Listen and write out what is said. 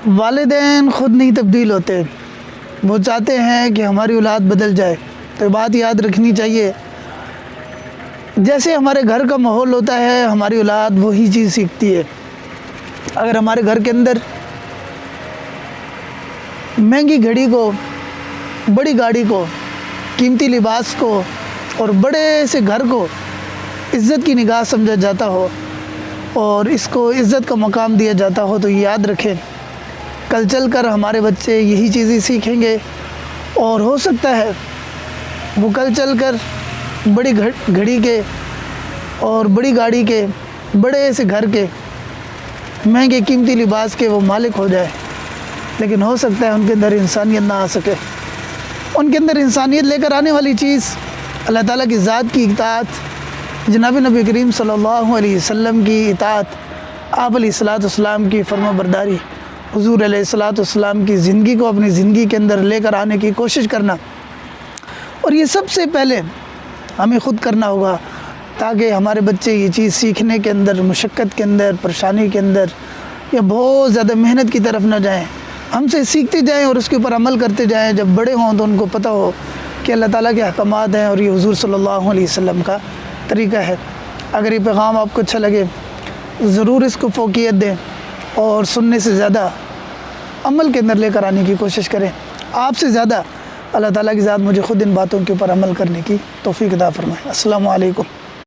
والدین خود نہیں تبدیل ہوتے، وہ چاہتے ہیں کہ ہماری اولاد بدل جائے۔ تو بات یاد رکھنی چاہیے، جیسے ہمارے گھر کا ماحول ہوتا ہے ہماری اولاد وہی چیز سیکھتی ہے۔ اگر ہمارے گھر کے اندر مہنگی گھڑی کو، بڑی گاڑی کو، قیمتی لباس کو اور بڑے سے گھر کو عزت کی نگاہ سمجھا جاتا ہو اور اس کو عزت کا مقام دیا جاتا ہو، تو یاد رکھیں کل چل کر ہمارے بچے یہی چیزیں سیکھیں گے، اور ہو سکتا ہے وہ کل چل کر بڑی گھڑی کے اور بڑی گاڑی کے، بڑے سے گھر کے، مہنگے قیمتی لباس کے وہ مالک ہو جائے، لیکن ہو سکتا ہے ان کے اندر انسانیت نہ آ سکے۔ ان کے اندر انسانیت لے کر آنے والی چیز اللہ تعالیٰ کی ذات کی اطاعت، جناب نبی کریم صلی اللہ علیہ وسلم کی اطاعت، آپ علیہ السلام کی فرما برداری، حضور علیہ السلام کی زندگی کو اپنی زندگی کے اندر لے کر آنے کی کوشش کرنا، اور یہ سب سے پہلے ہمیں خود کرنا ہوگا، تاکہ ہمارے بچے یہ چیز سیکھنے کے اندر، مشقت کے اندر، پریشانی کے اندر یا بہت زیادہ محنت کی طرف نہ جائیں، ہم سے سیکھتے جائیں اور اس کے اوپر عمل کرتے جائیں۔ جب بڑے ہوں تو ان کو پتہ ہو کہ اللہ تعالیٰ کے احکامات ہیں اور یہ حضور صلی اللہ علیہ وسلم کا طریقہ ہے۔ اگر یہ پیغام آپ کو اچھا لگے ضرور اس کو فوقیت دیں، اور سننے سے زیادہ عمل کے اندر لے کر آنے کی کوشش کریں۔ آپ سے زیادہ اللہ تعالیٰ کی ذات مجھے خود ان باتوں کے اوپر عمل کرنے کی توفیق عطا فرمائے۔ السلام علیکم۔